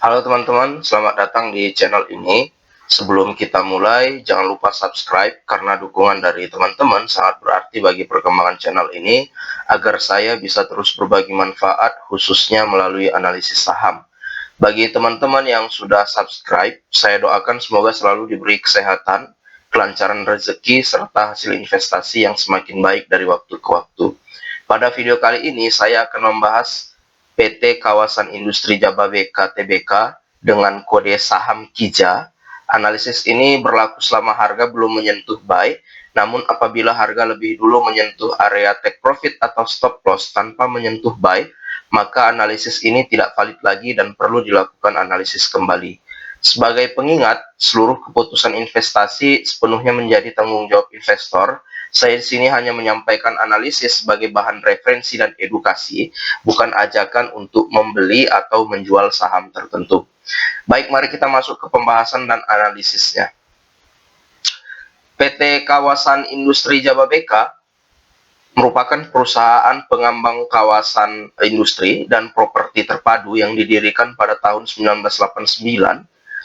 Halo teman-teman, selamat datang di channel ini. Sebelum kita mulai, jangan lupa subscribe karena dukungan dari teman-teman sangat berarti bagi perkembangan channel ini agar saya bisa terus berbagi manfaat khususnya melalui analisis saham. Bagi teman-teman yang sudah subscribe, saya doakan semoga selalu diberi kesehatan, kelancaran rezeki, serta hasil investasi yang semakin baik dari waktu ke waktu. Pada video kali ini, saya akan membahas PT Kawasan Industri Jababeka Tbk dengan kode saham KIJA. Analisis ini berlaku selama harga belum menyentuh buy, namun apabila harga lebih dulu menyentuh area take profit atau stop loss tanpa menyentuh buy, maka analisis ini tidak valid lagi dan perlu dilakukan analisis kembali. Sebagai pengingat, seluruh keputusan investasi sepenuhnya menjadi tanggung jawab investor. Saya di sini hanya menyampaikan analisis sebagai bahan referensi dan edukasi, bukan ajakan untuk membeli atau menjual saham tertentu. Baik, mari kita masuk ke pembahasan dan analisisnya. PT Kawasan Industri Jababeka merupakan perusahaan pengembang kawasan industri dan properti terpadu yang didirikan pada tahun 1989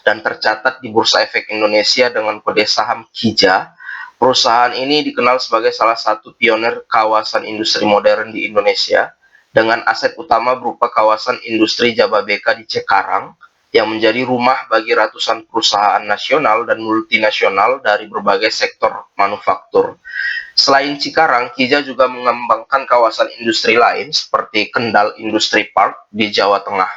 dan tercatat di Bursa Efek Indonesia dengan kode saham KIJA. Perusahaan ini dikenal sebagai salah satu pionir kawasan industri modern di Indonesia, dengan aset utama berupa kawasan industri Jababeka di Cikarang, yang menjadi rumah bagi ratusan perusahaan nasional dan multinasional dari berbagai sektor manufaktur. Selain Cikarang, KIJA juga mengembangkan kawasan industri lain seperti Kendal Industri Park di Jawa Tengah.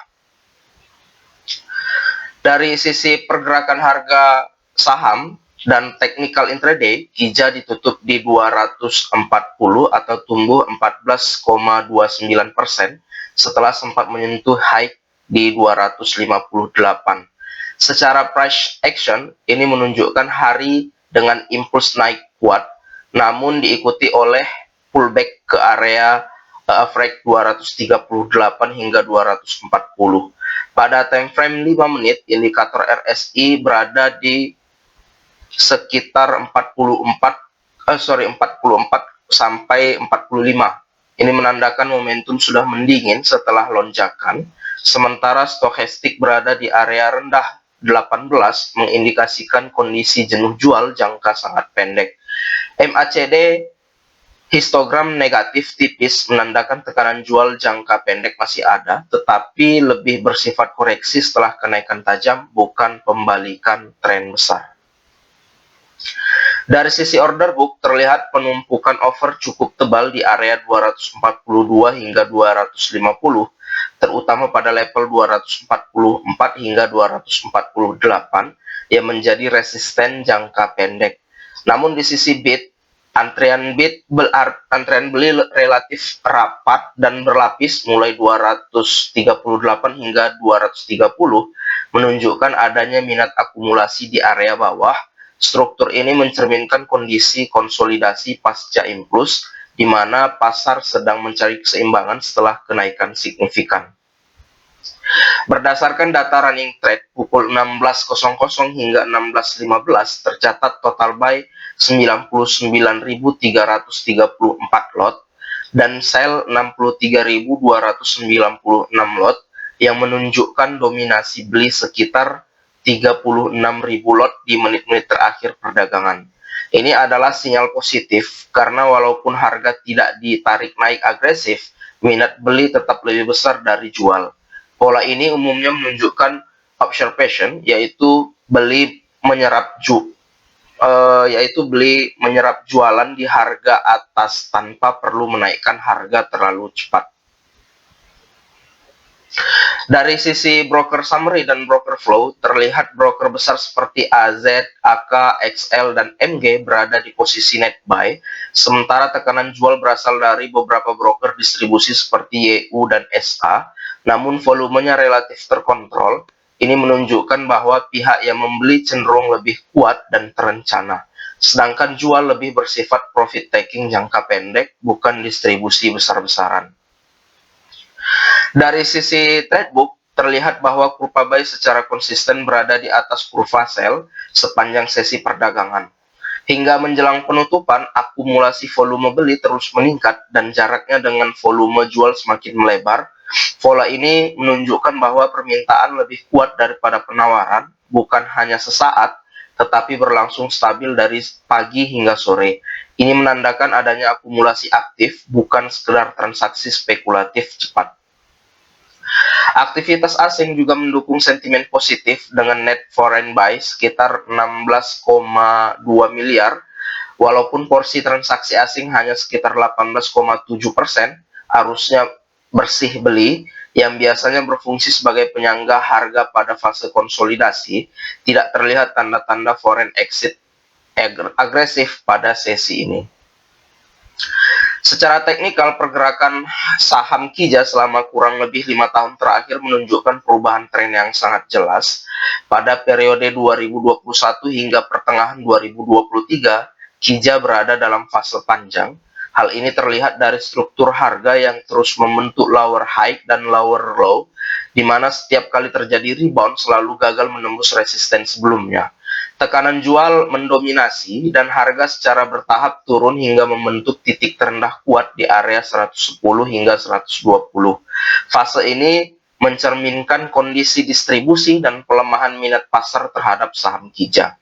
Dari sisi pergerakan harga saham dan technical intraday, KIJA ditutup di 240 atau tumbuh 14,29% setelah sempat menyentuh high di 258. Secara price action, ini menunjukkan hari dengan impuls naik kuat, namun diikuti oleh pullback ke area average 238 hingga 240. Pada time frame 5 menit, indikator RSI berada di sekitar 44 sampai 45. Ini menandakan momentum sudah mendingin setelah lonjakan, sementara stokastik berada di area rendah 18 mengindikasikan kondisi jenuh jual jangka sangat pendek. MACD histogram negatif tipis menandakan tekanan jual jangka pendek masih ada, tetapi lebih bersifat koreksi setelah kenaikan tajam, bukan pembalikan tren besar. Dari sisi order book, terlihat penumpukan offer cukup tebal di area 242 hingga 250, terutama pada level 244 hingga 248 yang menjadi resisten jangka pendek. Namun di sisi bid, antrian beli relatif rapat dan berlapis mulai 238 hingga 230 menunjukkan adanya minat akumulasi di area bawah. Struktur ini mencerminkan kondisi konsolidasi pasca impuls, di mana pasar sedang mencari keseimbangan setelah kenaikan signifikan. Berdasarkan data running trade pukul 16.00 hingga 16.15 tercatat total buy 99.334 lot dan sell 63.296 lot, yang menunjukkan dominasi beli sekitar 36.000 lot di menit-menit terakhir perdagangan. Ini adalah sinyal positif karena walaupun harga tidak ditarik naik agresif, minat beli tetap lebih besar dari jual. Pola ini umumnya menunjukkan observation, yaitu beli menyerap jualan di harga atas tanpa perlu menaikkan harga terlalu cepat. Dari sisi broker summary dan broker flow, terlihat broker besar seperti AZ, AK, XL, dan MG berada di posisi net buy, sementara tekanan jual berasal dari beberapa broker distribusi seperti YU dan SA, namun volumenya relatif terkontrol. Ini menunjukkan bahwa pihak yang membeli cenderung lebih kuat dan terencana, sedangkan jual lebih bersifat profit taking jangka pendek, bukan distribusi besar-besaran. Dari sisi trade book, terlihat bahwa kurva buy secara konsisten berada di atas kurva sell sepanjang sesi perdagangan. Hingga menjelang penutupan, akumulasi volume beli terus meningkat dan jaraknya dengan volume jual semakin melebar, Pola ini menunjukkan bahwa permintaan lebih kuat daripada penawaran, bukan hanya sesaat, tetapi berlangsung stabil dari pagi hingga sore. Ini menandakan adanya akumulasi aktif, bukan sekedar transaksi spekulatif cepat. Aktivitas asing juga mendukung sentimen positif dengan net foreign buy sekitar 16,2 miliar. Walaupun porsi transaksi asing hanya sekitar 18,7%, arusnya bersih beli yang biasanya berfungsi sebagai penyangga harga pada fase konsolidasi, tidak terlihat tanda-tanda foreign exit agresif pada sesi ini. Secara teknikal, pergerakan saham Kija selama kurang lebih 5 tahun terakhir menunjukkan perubahan tren yang sangat jelas. Pada periode 2021 hingga pertengahan 2023, Kija berada dalam fase panjang. Hal ini terlihat dari struktur harga yang terus membentuk lower high dan lower low, di mana setiap kali terjadi rebound selalu gagal menembus resisten sebelumnya. Tekanan jual mendominasi dan harga secara bertahap turun hingga membentuk titik terendah kuat di area 110 hingga 120. Fase ini mencerminkan kondisi distribusi dan pelemahan minat pasar terhadap saham Kija.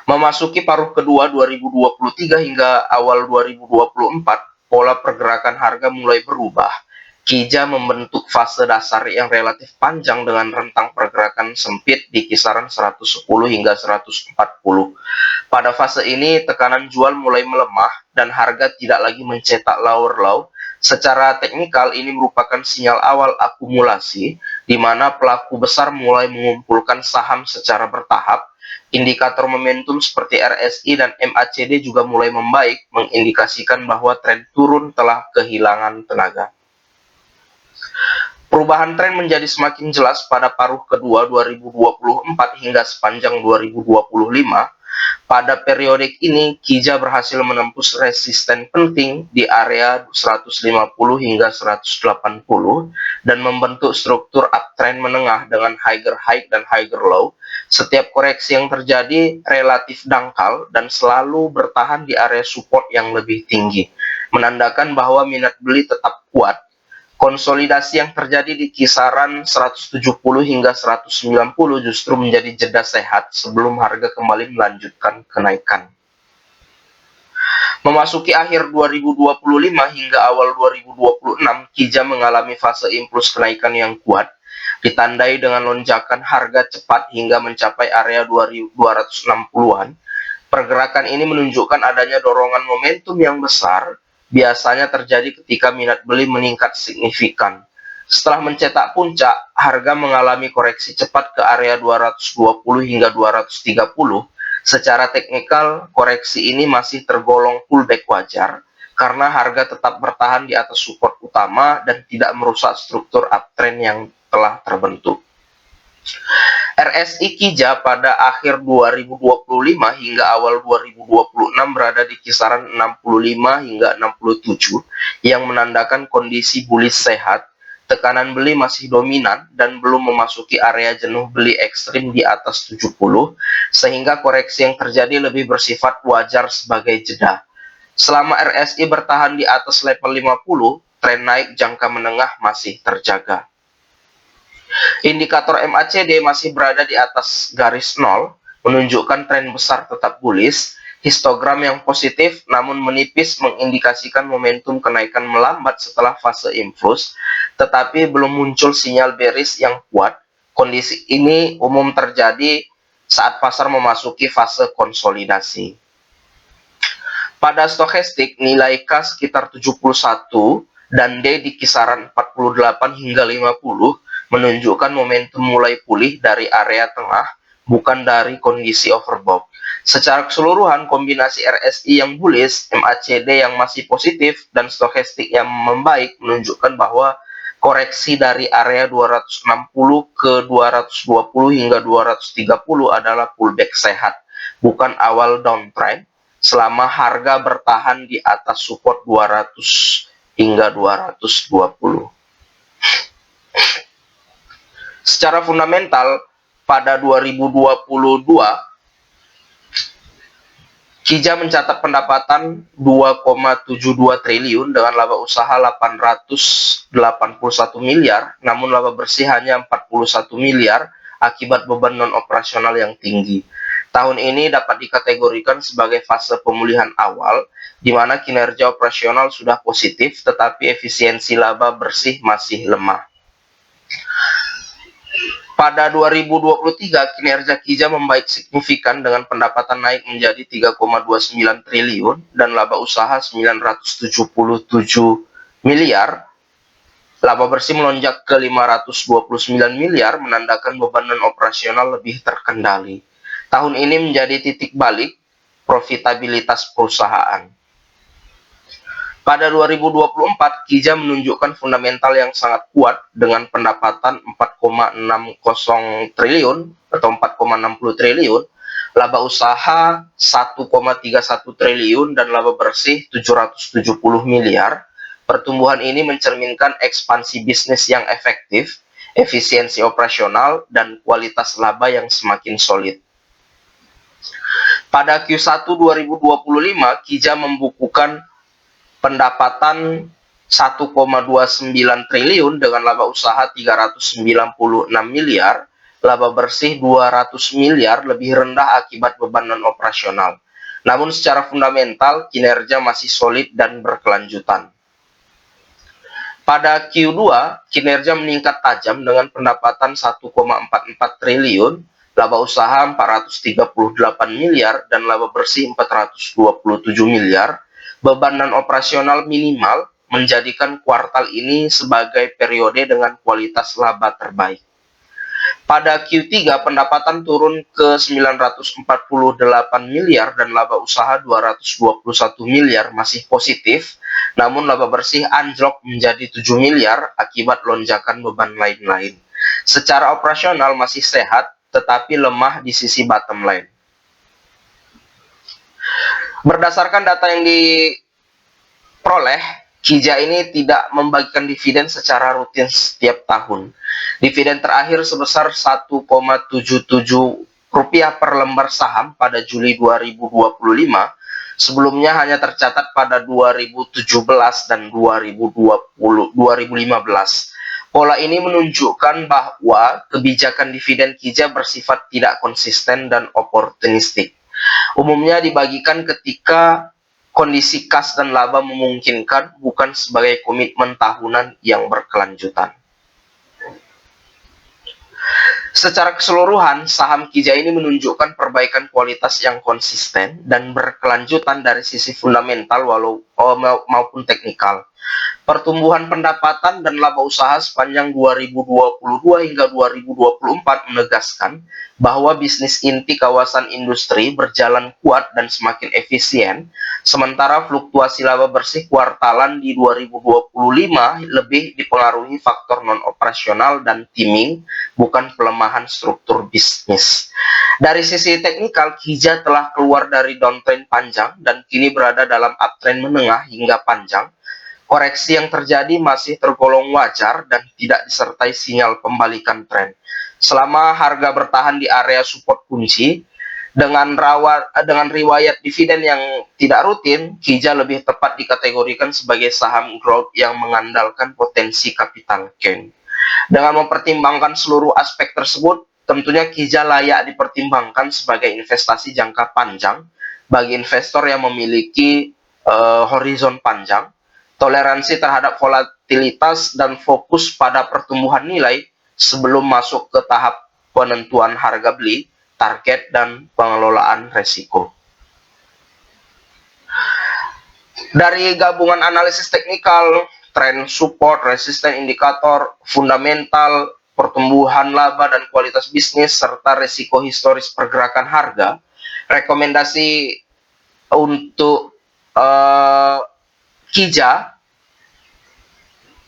Memasuki paruh kedua 2023 hingga awal 2024, pola pergerakan harga mulai berubah. Kija membentuk fase dasar yang relatif panjang dengan rentang pergerakan sempit di kisaran 110 hingga 140. Pada fase ini, tekanan jual mulai melemah dan harga tidak lagi mencetak lower low. Secara teknikal, ini merupakan sinyal awal akumulasi, di mana pelaku besar mulai mengumpulkan saham secara bertahap. Indikator momentum seperti RSI dan MACD juga mulai membaik, mengindikasikan bahwa tren turun telah kehilangan tenaga. Perubahan tren menjadi semakin jelas pada paruh kedua 2024 hingga sepanjang 2025. Pada periode ini, Kija berhasil menembus resisten penting di area 150 hingga 180 dan membentuk struktur uptrend menengah dengan higher high dan higher low. Setiap koreksi yang terjadi relatif dangkal dan selalu bertahan di area support yang lebih tinggi, menandakan bahwa minat beli tetap kuat. Konsolidasi yang terjadi di kisaran 170 hingga 190 justru menjadi jeda sehat sebelum harga kembali melanjutkan kenaikan. Memasuki akhir 2025 hingga awal 2026, Kija mengalami fase impuls kenaikan yang kuat, ditandai dengan lonjakan harga cepat hingga mencapai area 260-an. Pergerakan ini menunjukkan adanya dorongan momentum yang besar, biasanya terjadi ketika minat beli meningkat signifikan. Setelah mencetak puncak, harga mengalami koreksi cepat ke area 220 hingga 230. Secara teknikal, koreksi ini masih tergolong pullback wajar, karena harga tetap bertahan di atas support utama dan tidak merusak struktur uptrend yang telah terbentuk. RSI Kija pada akhir 2025 hingga awal 2026 berada di kisaran 65 hingga 67 yang menandakan kondisi bullish sehat. Tekanan beli masih dominan dan belum memasuki area jenuh beli ekstrim di atas 70, sehingga koreksi yang terjadi lebih bersifat wajar sebagai jeda. Selama RSI bertahan di atas level 50, tren naik jangka menengah masih terjaga. Indikator MACD masih berada di atas garis 0, menunjukkan tren besar tetap bullish. Histogram yang positif namun menipis mengindikasikan momentum kenaikan melambat setelah fase influx, tetapi belum muncul sinyal bearish yang kuat. Kondisi ini umum terjadi saat pasar memasuki fase konsolidasi. Pada stokastik, nilai K sekitar 71 dan D di kisaran 48 hingga 50 menunjukkan momentum mulai pulih dari area tengah, bukan dari kondisi overbought. Secara keseluruhan, kombinasi RSI yang bullish, MACD yang masih positif, dan stokastik yang membaik menunjukkan bahwa koreksi dari area 260 ke 220 hingga 230 adalah pullback sehat, bukan awal downtrend, selama harga bertahan di atas support 200 hingga 220. Secara fundamental, pada 2022, Kijang mencatat pendapatan 2,72 triliun dengan laba usaha 881 miliar, namun laba bersih hanya 41 miliar akibat beban non-operasional yang tinggi. Tahun ini dapat dikategorikan sebagai fase pemulihan awal, di mana kinerja operasional sudah positif, tetapi efisiensi laba bersih masih lemah. Pada 2023, kinerja Kijang membaik signifikan dengan pendapatan naik menjadi 3,29 triliun dan laba usaha 977 miliar. Laba bersih melonjak ke 529 miliar, menandakan beban non-operasional lebih terkendali. Tahun ini menjadi titik balik profitabilitas perusahaan. Pada 2024, Kijang menunjukkan fundamental yang sangat kuat dengan pendapatan 4,60 triliun atau 4,60 triliun, laba usaha 1,31 triliun, dan laba bersih 770 miliar. Pertumbuhan ini mencerminkan ekspansi bisnis yang efektif, efisiensi operasional, dan kualitas laba yang semakin solid. Pada Q1 2025, Kijang membukukan pendapatan 1,29 triliun dengan laba usaha 396 miliar, laba bersih 200 miliar, lebih rendah akibat beban non-operasional. Namun secara fundamental, kinerja masih solid dan berkelanjutan. Pada Q2, kinerja meningkat tajam dengan pendapatan 1,44 triliun, laba usaha 438 miliar, dan laba bersih 427 miliar. Beban non-operasional minimal menjadikan kuartal ini sebagai periode dengan kualitas laba terbaik. Pada Q3, pendapatan turun ke 948 miliar dan laba usaha 221 miliar masih positif, namun laba bersih anjlok menjadi 7 miliar akibat lonjakan beban lain-lain. Secara operasional masih sehat, tetapi lemah di sisi bottom line. Berdasarkan data yang diperoleh, Kijang ini tidak membagikan dividen secara rutin setiap tahun. Dividen terakhir sebesar Rp1,77 per lembar saham pada Juli 2025, sebelumnya hanya tercatat pada 2017 dan 2015. Pola ini menunjukkan bahwa kebijakan dividen Kijang bersifat tidak konsisten dan oportunistik. Umumnya dibagikan ketika kondisi kas dan laba memungkinkan, bukan sebagai komitmen tahunan yang berkelanjutan. Secara keseluruhan, saham Kijang ini menunjukkan perbaikan kualitas yang konsisten dan berkelanjutan dari sisi fundamental maupun teknikal. Pertumbuhan pendapatan dan laba usaha sepanjang 2022 hingga 2024 menegaskan bahwa bisnis inti kawasan industri berjalan kuat dan semakin efisien, sementara fluktuasi laba bersih kuartalan di 2025 lebih dipengaruhi faktor non-operasional dan timing, bukan pelemahan struktur bisnis. Dari sisi teknikal, Kijang telah keluar dari downtrend panjang dan kini berada dalam uptrend menengah hingga panjang. Koreksi yang terjadi masih tergolong wajar dan tidak disertai sinyal pembalikan tren. Selama harga bertahan di area support kunci, dengan riwayat dividen yang tidak rutin, Kijang lebih tepat dikategorikan sebagai saham growth yang mengandalkan potensi capital gain. Dengan mempertimbangkan seluruh aspek tersebut, tentunya Kijang layak dipertimbangkan sebagai investasi jangka panjang bagi investor yang memiliki horizon panjang, toleransi terhadap volatilitas, dan fokus pada pertumbuhan nilai sebelum masuk ke tahap penentuan harga beli, target, dan pengelolaan resiko. Dari gabungan analisis teknikal, tren support, resisten indikator, fundamental, pertumbuhan laba dan kualitas bisnis, serta resiko historis pergerakan harga, rekomendasi untuk Kijang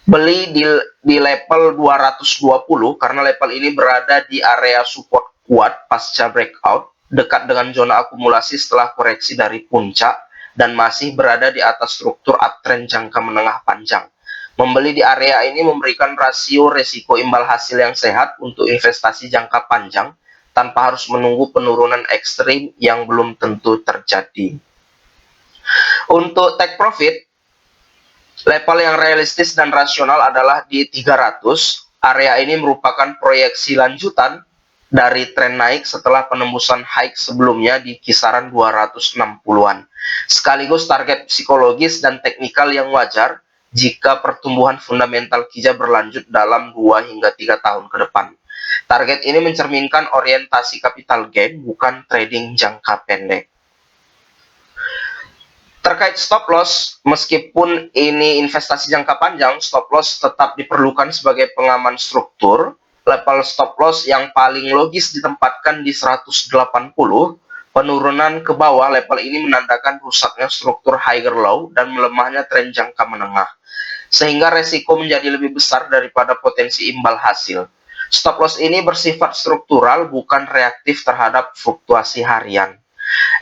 beli di level 220 karena level ini berada di area support kuat pasca breakout, dekat dengan zona akumulasi setelah koreksi dari puncak, dan masih berada di atas struktur uptrend jangka menengah panjang. Membeli di area ini memberikan rasio resiko imbal hasil yang sehat untuk investasi jangka panjang tanpa harus menunggu penurunan ekstrim yang belum tentu terjadi. Untuk take profit, level yang realistis dan rasional adalah di 300. Area ini merupakan proyeksi lanjutan dari tren naik setelah penembusan high sebelumnya di kisaran 260-an. Sekaligus target psikologis dan teknikal yang wajar jika pertumbuhan fundamental KIJA berlanjut dalam 2 hingga 3 tahun ke depan. Target ini mencerminkan orientasi capital gain, bukan trading jangka pendek. Terkait stop loss, meskipun ini investasi jangka panjang, stop loss tetap diperlukan sebagai pengaman struktur. Level stop loss yang paling logis ditempatkan di 180. Penurunan ke bawah level ini menandakan rusaknya struktur higher low dan melemahnya tren jangka menengah, sehingga resiko menjadi lebih besar daripada potensi imbal hasil. Stop loss ini bersifat struktural, bukan reaktif terhadap fluktuasi harian.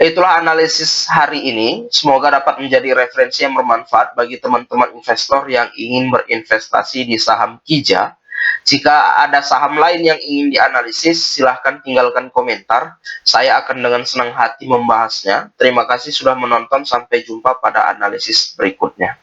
Itulah analisis hari ini. Semoga dapat menjadi referensi yang bermanfaat bagi teman-teman investor yang ingin berinvestasi di saham KIJA. Jika ada saham lain yang ingin dianalisis, silahkan tinggalkan komentar. Saya akan dengan senang hati membahasnya. Terima kasih sudah menonton. Sampai jumpa pada analisis berikutnya.